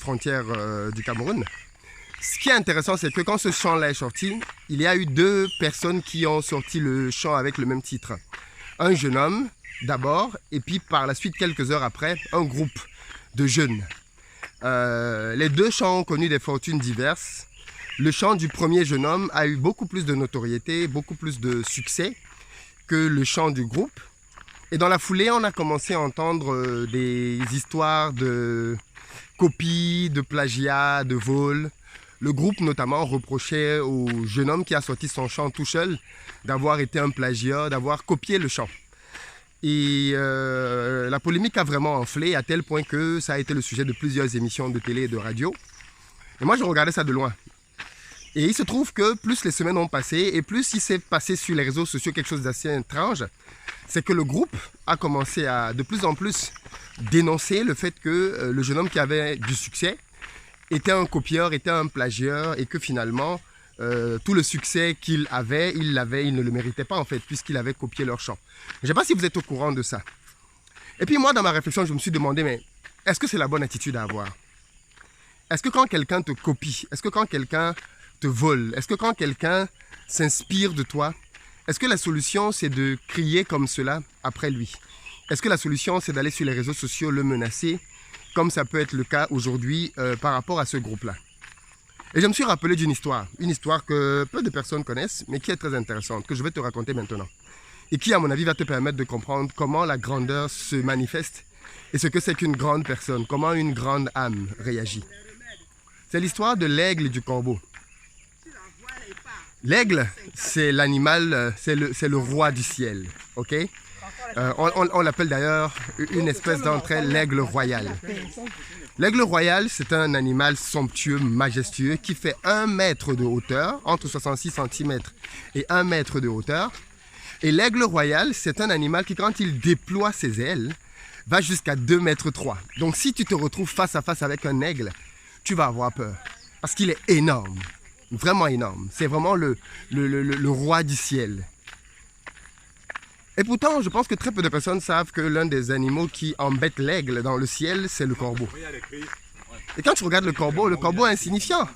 frontière du Cameroun. Ce qui est intéressant, c'est que quand ce chant-là est sorti, il y a eu 2 personnes qui ont sorti le chant avec le même titre. Un jeune homme, d'abord, et puis par la suite, quelques heures après, un groupe de jeunes. Les 2 chants ont connu des fortunes diverses. Le chant du premier jeune homme a eu beaucoup plus de notoriété, beaucoup plus de succès que le chant du groupe. Et dans la foulée, on a commencé à entendre des histoires de copies, de plagiat, de vol. Le groupe notamment reprochait au jeune homme qui a sorti son chant tout seul d'avoir été un plagiat, d'avoir copié le chant. Et la polémique a vraiment enflé à tel point que ça a été le sujet de plusieurs émissions de télé et de radio. Et moi, je regardais ça de loin. Et il se trouve que plus les semaines ont passé et plus il s'est passé sur les réseaux sociaux quelque chose d'assez étrange, c'est que le groupe a commencé à de plus en plus dénoncer le fait que le jeune homme qui avait du succès était un copieur, était un plagieur et que finalement, tout le succès qu'il avait, il ne le méritait pas en fait, puisqu'il avait copié leur chant. Je ne sais pas si vous êtes au courant de ça. Et puis moi, dans ma réflexion, je me suis demandé, mais est-ce que c'est la bonne attitude à avoir? Est-ce que quand quelqu'un te copie, est-ce que quand quelqu'un te vole, est-ce que quand quelqu'un s'inspire de toi, est-ce que la solution c'est de crier comme cela après lui? Est-ce que la solution c'est d'aller sur les réseaux sociaux le menacer, comme ça peut être le cas aujourd'hui par rapport à ce groupe-là? Et je me suis rappelé d'une histoire, une histoire que peu de personnes connaissent, mais qui est très intéressante, que je vais te raconter maintenant. Et qui, à mon avis, va te permettre de comprendre comment la grandeur se manifeste et ce que c'est qu'une grande personne, comment une grande âme réagit. C'est l'histoire de l'aigle et du corbeau. L'aigle, c'est l'animal, c'est le roi du ciel, ok? On l'appelle d'ailleurs une espèce d'entre elles l'aigle royal. L'aigle royal, c'est un animal somptueux, majestueux, qui fait 1 mètre de hauteur, entre 66 cm et 1 mètre de hauteur. Et l'aigle royal, c'est un animal qui, quand il déploie ses ailes, va jusqu'à 2,3 mètres. Donc si tu te retrouves face à face avec un aigle, tu vas avoir peur. Parce qu'il est énorme, vraiment énorme. C'est vraiment le roi du ciel. Et pourtant, je pense que très peu de personnes savent que l'un des animaux qui embête l'aigle dans le ciel, c'est le corbeau. Et quand tu regardes le corbeau est insignifiant.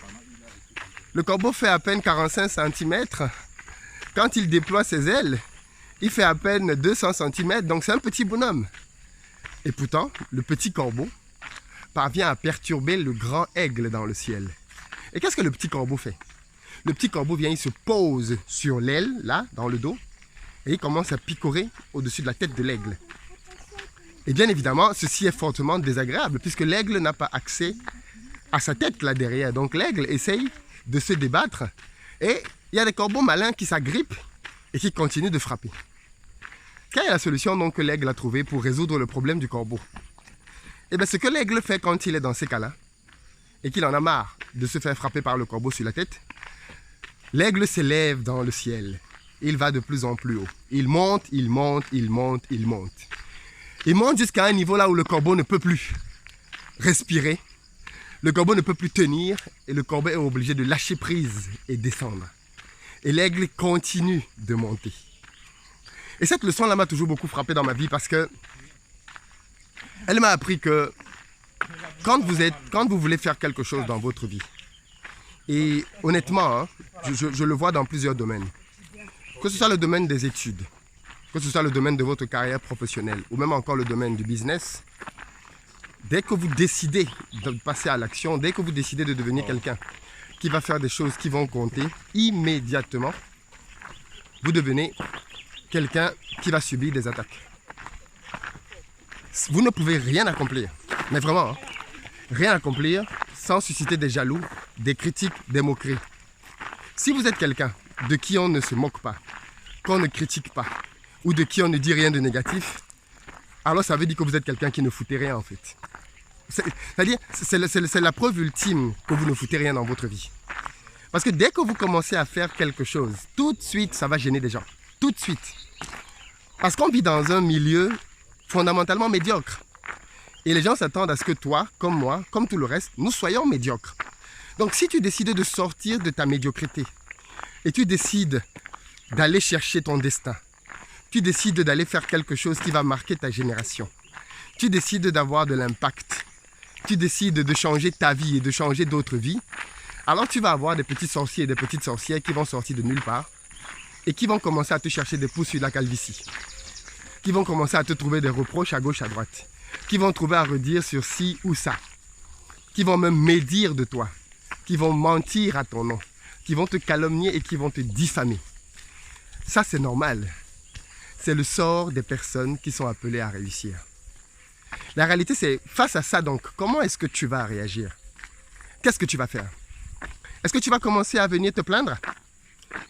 Le corbeau fait à peine 45 cm. Quand il déploie ses ailes, il fait à peine 200 cm, donc c'est un petit bonhomme. Et pourtant, le petit corbeau parvient à perturber le grand aigle dans le ciel. Et qu'est-ce que le petit corbeau fait? Le petit corbeau vient, il se pose sur l'aile, là, dans le dos, et il commence à picorer au-dessus de la tête de l'aigle. Et bien évidemment, ceci est fortement désagréable, puisque l'aigle n'a pas accès à sa tête là derrière. Donc l'aigle essaye de se débattre, et il y a des corbeaux malins qui s'agrippent et qui continuent de frapper. Quelle est la solution donc que l'aigle a trouvée pour résoudre le problème du corbeau? Eh bien, ce que l'aigle fait quand il est dans ces cas-là, et qu'il en a marre de se faire frapper par le corbeau sur la tête, l'aigle s'élève dans le ciel. Il va de plus en plus haut. Il monte, il monte, il monte, il monte. Il monte jusqu'à un niveau là où le corbeau ne peut plus respirer. Le corbeau ne peut plus tenir et le corbeau est obligé de lâcher prise et descendre. Et l'aigle continue de monter. Et cette leçon-là m'a toujours beaucoup frappé dans ma vie parce que elle m'a appris que quand vous voulez faire quelque chose dans votre vie, et honnêtement, hein, je le vois dans plusieurs domaines, que ce soit le domaine des études, que ce soit le domaine de votre carrière professionnelle, ou même encore le domaine du business, dès que vous décidez de passer à l'action, dès que vous décidez de devenir quelqu'un qui va faire des choses qui vont compter, immédiatement, vous devenez quelqu'un qui va subir des attaques. Vous ne pouvez rien accomplir, mais vraiment, hein, rien accomplir sans susciter des jaloux, des critiques, des moqueries. Si vous êtes quelqu'un de qui on ne se moque pas, qu'on ne critique pas, ou de qui on ne dit rien de négatif, alors ça veut dire que vous êtes quelqu'un qui ne foutait rien en fait. C'est-à-dire, c'est la preuve ultime que vous ne foutez rien dans votre vie. Parce que dès que vous commencez à faire quelque chose, tout de suite, ça va gêner des gens. Tout de suite. Parce qu'on vit dans un milieu fondamentalement médiocre. Et les gens s'attendent à ce que toi, comme moi, comme tout le reste, nous soyons médiocres. Donc si tu décides de sortir de ta médiocrité et tu décides d'aller chercher ton destin, tu décides d'aller faire quelque chose qui va marquer ta génération, tu décides d'avoir de l'impact, tu décides de changer ta vie et de changer d'autres vies, alors tu vas avoir des petits sorciers et des petites sorcières qui vont sortir de nulle part et qui vont commencer à te chercher des pouces sur la calvitie, qui vont commencer à te trouver des reproches à gauche, à droite, qui vont trouver à redire sur ci ou ça, qui vont même médire de toi, qui vont mentir à ton nom, qui vont te calomnier et qui vont te diffamer. Ça, c'est normal. C'est le sort des personnes qui sont appelées à réussir. La réalité, c'est face à ça, donc, comment est-ce que tu vas réagir? Qu'est-ce que tu vas faire? Est-ce que tu vas commencer à venir te plaindre?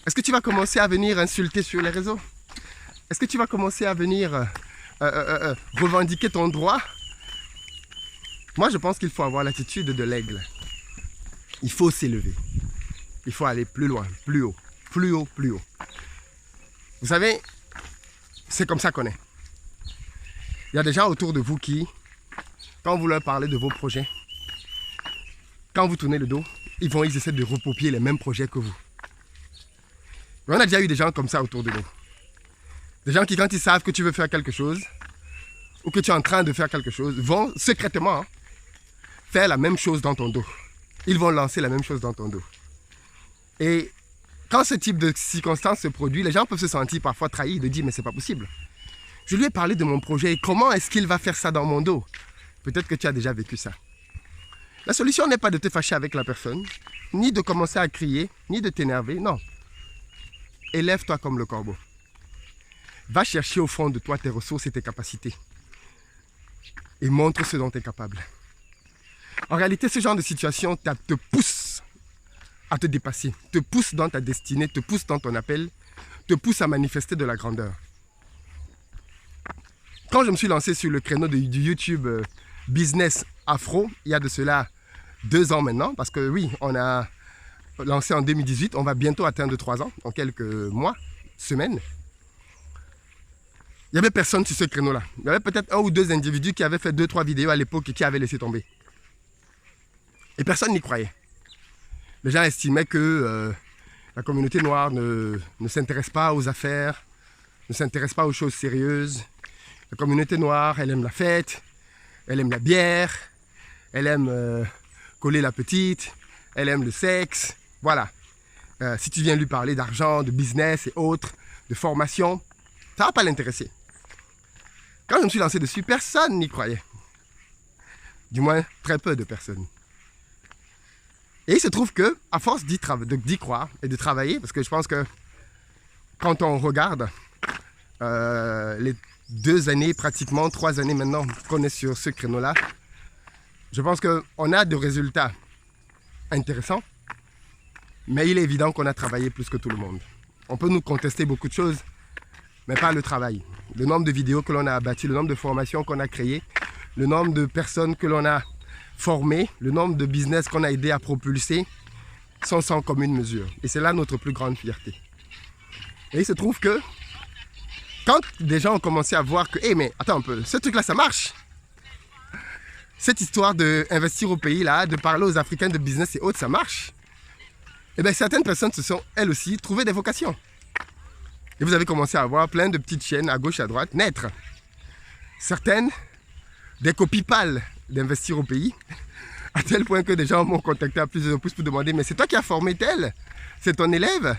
Est-ce que tu vas commencer à venir insulter sur les réseaux? Est-ce que tu vas commencer à venir revendiquer ton droit? Moi, je pense qu'il faut avoir l'attitude de l'aigle. Il faut s'élever. Il faut aller plus loin, plus haut, plus haut, plus haut. Vous savez, c'est comme ça qu'on est. Il y a des gens autour de vous qui, quand vous leur parlez de vos projets, quand vous tournez le dos, ils essaient de recopier les mêmes projets que vous. Mais on a déjà eu des gens comme ça autour de nous. Des gens qui, quand ils savent que tu veux faire quelque chose, ou que tu es en train de faire quelque chose, vont secrètement faire la même chose dans ton dos. Ils vont lancer la même chose dans ton dos. Et quand ce type de circonstance se produit, les gens peuvent se sentir parfois trahis, de dire mais c'est pas possible. Je lui ai parlé de mon projet et comment est-ce qu'il va faire ça dans mon dos? Peut-être que tu as déjà vécu ça. La solution n'est pas de te fâcher avec la personne, ni de commencer à crier, ni de t'énerver, non. Élève-toi comme le corbeau. Va chercher au fond de toi tes ressources et tes capacités. Et montre ce dont tu es capable. En réalité, ce genre de situation te pousse à te dépasser, te pousse dans ta destinée, te pousse dans ton appel, te pousse à manifester de la grandeur. Quand je me suis lancé sur le créneau du YouTube Business Afro, il y a de cela 2 ans maintenant, parce que oui, on a lancé en 2018, on va bientôt atteindre 3 ans, dans quelques mois, semaines. Il n'y avait personne sur ce créneau-là. Il y avait peut-être 1 ou 2 individus qui avaient fait 2-3 vidéos à l'époque et qui avaient laissé tomber. Et personne n'y croyait. Les gens estimaient que la communauté noire ne s'intéresse pas aux affaires, ne s'intéresse pas aux choses sérieuses. La communauté noire, elle aime la fête, elle aime la bière, elle aime coller la petite, elle aime le sexe. Voilà. Si tu viens lui parler d'argent, de business et autres, de formation, ça ne va pas l'intéresser. Quand je me suis lancé dessus, personne n'y croyait. Du moins, très peu de personnes. Et il se trouve que, à force d'y croire et de travailler, parce que je pense que quand on regarde les 2 années, pratiquement 3 années maintenant qu'on est sur ce créneau-là, je pense qu'on a des résultats intéressants, mais il est évident qu'on a travaillé plus que tout le monde. On peut nous contester beaucoup de choses, mais pas le travail. Le nombre de vidéos que l'on a abattues, le nombre de formations qu'on a créées, le nombre de personnes que l'on a formées, le nombre de business qu'on a aidé à propulser sont sans commune mesure. Et c'est là notre plus grande fierté. Et il se trouve que quand des gens ont commencé à voir que, hey, mais attends un peu, ce truc-là, ça marche. Cette histoire d'investir au pays, là, de parler aux Africains de business et autres, ça marche. Et bien, certaines personnes se sont, elles aussi, trouvées des vocations. Et vous avez commencé à voir plein de petites chaînes à gauche, à droite, naître. Certaines, des copies pâles d'investir au pays, à tel point que des gens m'ont contacté à plusieurs reprises pour demander, mais c'est toi qui as formé tel? C'est ton élève?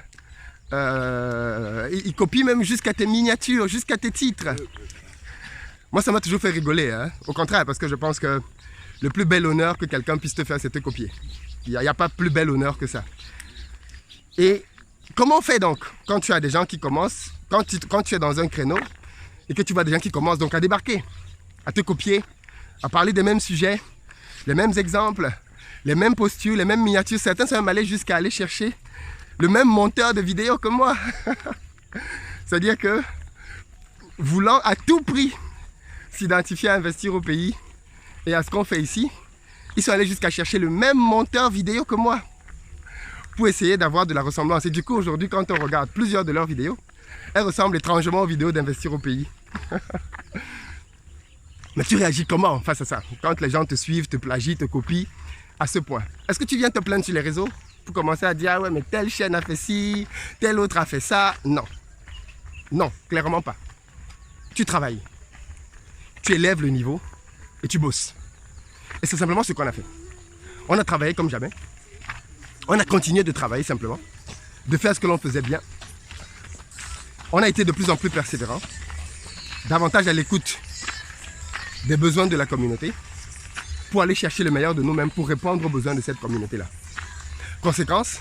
Il copie même jusqu'à tes miniatures, jusqu'à tes titres. Moi, ça m'a toujours fait rigoler, hein? Au contraire, parce que je pense que le plus bel honneur que quelqu'un puisse te faire, c'est te copier. Il n'y a pas plus bel honneur que ça. Et comment on fait donc quand tu as des gens qui commencent, quand tu es dans un créneau et que tu vois des gens qui commencent donc à débarquer, à te copier, à parler des mêmes sujets, les mêmes exemples, les mêmes postures, les mêmes miniatures. Certains sont même allés jusqu'à aller chercher le même monteur de vidéos que moi. C'est-à-dire que, voulant à tout prix s'identifier à investir au pays et à ce qu'on fait ici, ils sont allés jusqu'à chercher le même monteur vidéo que moi pour essayer d'avoir de la ressemblance. Et du coup, aujourd'hui, quand on regarde plusieurs de leurs vidéos, elles ressemblent étrangement aux vidéos d'investir au pays. Mais tu réagis comment face à ça? Quand les gens te suivent, te plagient, te copient à ce point. Est-ce que tu viens te plaindre sur les réseaux pour commencer à dire ah ouais, mais telle chaîne a fait ci, telle autre a fait ça? Non. Non, clairement pas. Tu travailles. Tu élèves le niveau et tu bosses. Et c'est simplement ce qu'on a fait. On a travaillé comme jamais. On a continué de travailler simplement, de faire ce que l'on faisait bien. On a été de plus en plus persévérants, davantage à l'écoute des besoins de la communauté, pour aller chercher le meilleur de nous-mêmes, pour répondre aux besoins de cette communauté-là. Conséquence,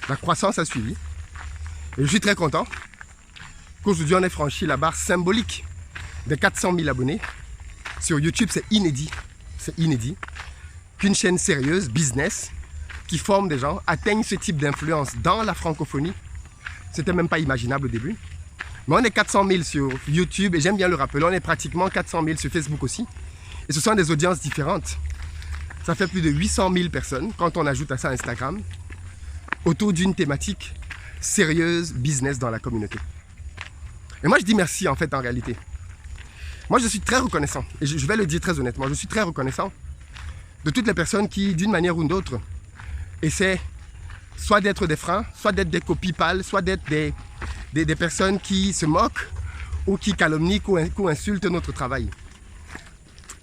la croissance a suivi. Et je suis très content qu'aujourd'hui on ait franchi la barre symbolique des 400 000 abonnés. Sur YouTube, c'est inédit qu'une chaîne sérieuse, business, qui forme des gens, atteigne ce type d'influence dans la francophonie. C'était même pas imaginable au début. Mais on est 400 000 sur YouTube et j'aime bien le rappeler, on est pratiquement 400 000 sur Facebook aussi. Et ce sont des audiences différentes. Ça fait plus de 800 000 personnes, quand on ajoute à ça Instagram, autour d'une thématique sérieuse, business dans la communauté. Et moi je dis merci en fait en réalité. Moi je suis très reconnaissant, et je vais le dire très honnêtement, je suis très reconnaissant de toutes les personnes qui, d'une manière ou d'une autre, essaient soit d'être des freins, soit d'être des copies pâles, soit d'être des personnes qui se moquent ou qui calomnient ou insultent notre travail.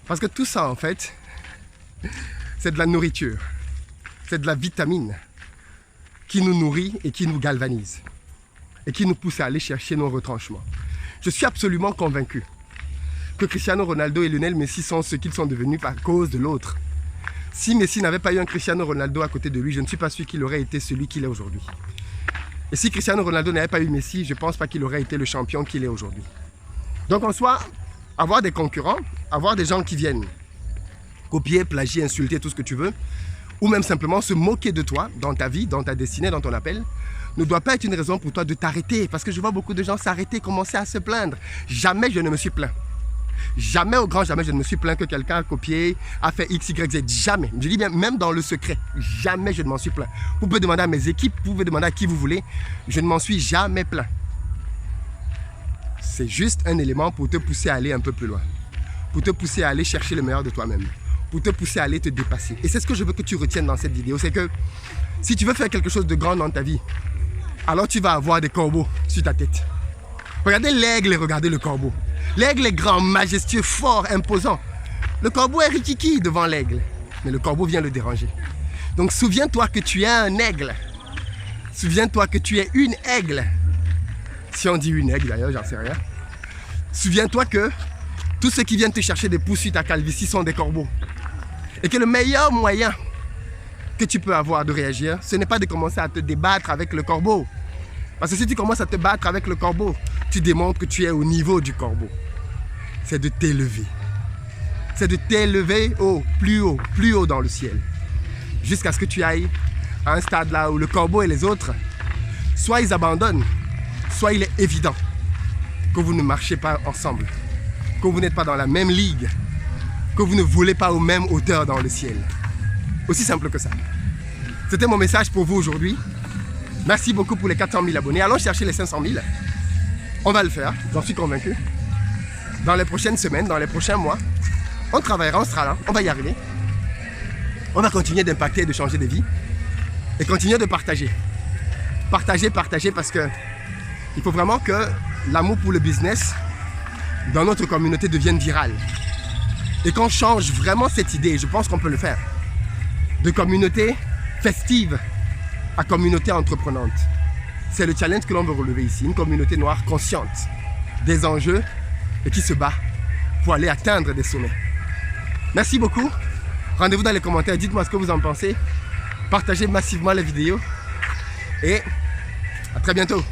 Parce que tout ça en fait, c'est de la nourriture, c'est de la vitamine qui nous nourrit et qui nous galvanise et qui nous pousse à aller chercher nos retranchements. Je suis absolument convaincu que Cristiano Ronaldo et Lionel Messi sont ce qu'ils sont devenus à cause de l'autre. Si Messi n'avait pas eu un Cristiano Ronaldo à côté de lui, je ne suis pas sûr qu'il aurait été celui qu'il est aujourd'hui. Et si Cristiano Ronaldo n'avait pas eu Messi, je ne pense pas qu'il aurait été le champion qu'il est aujourd'hui. Donc en soi, avoir des concurrents, avoir des gens qui viennent copier, plagier, insulter, tout ce que tu veux, ou même simplement se moquer de toi dans ta vie, dans ta destinée, dans ton appel, ne doit pas être une raison pour toi de t'arrêter. Parce que je vois beaucoup de gens s'arrêter, commencer à se plaindre. Jamais je ne me suis plaint. Jamais, au grand jamais, je ne me suis plaint que quelqu'un a copié, a fait X, Y, Z. Jamais. Je dis bien, même dans le secret, jamais je ne m'en suis plaint. Vous pouvez demander à mes équipes, vous pouvez demander à qui vous voulez. Je ne m'en suis jamais plaint. C'est juste un élément pour te pousser à aller un peu plus loin. Pour te pousser à aller chercher le meilleur de toi-même. Pour te pousser à aller te dépasser. Et c'est ce que je veux que tu retiennes dans cette vidéo. C'est que si tu veux faire quelque chose de grand dans ta vie, alors tu vas avoir des corbeaux sur ta tête. Regardez l'aigle et regardez le corbeau. L'aigle est grand, majestueux, fort, imposant. Le corbeau est rikiki devant l'aigle. Mais le corbeau vient le déranger. Donc souviens-toi que tu es un aigle. Souviens-toi que tu es une aigle. Si on dit une aigle d'ailleurs, j'en sais rien. Souviens-toi que tous ceux qui viennent te chercher des pouces sur ta calvitie sont des corbeaux. Et que le meilleur moyen que tu peux avoir de réagir, ce n'est pas de commencer à te débattre avec le corbeau. Parce que si tu commences à te battre avec le corbeau, tu démontres que tu es au niveau du corbeau. C'est de t'élever. C'est de t'élever plus haut dans le ciel. Jusqu'à ce que tu ailles à un stade là où le corbeau et les autres, soit ils abandonnent, soit il est évident que vous ne marchez pas ensemble, que vous n'êtes pas dans la même ligue, que vous ne volez pas aux mêmes hauteurs dans le ciel. Aussi simple que ça. C'était mon message pour vous aujourd'hui. Merci beaucoup pour les 400 000 abonnés. Allons chercher les 500 000. On va le faire, j'en suis convaincu. Dans les prochaines semaines, dans les prochains mois, on travaillera, on sera là, on va y arriver. On va continuer d'impacter et de changer de vie. Et continuer de partager. Partager parce que il faut vraiment que l'amour pour le business dans notre communauté devienne viral. Et qu'on change vraiment cette idée, je pense qu'on peut le faire. De communauté festive à communauté entreprenante. C'est le challenge que l'on veut relever ici. Une communauté noire consciente des enjeux et qui se bat pour aller atteindre des sommets. Merci beaucoup. Rendez-vous dans les commentaires. Dites-moi ce que vous en pensez. Partagez massivement la vidéo. Et à très bientôt.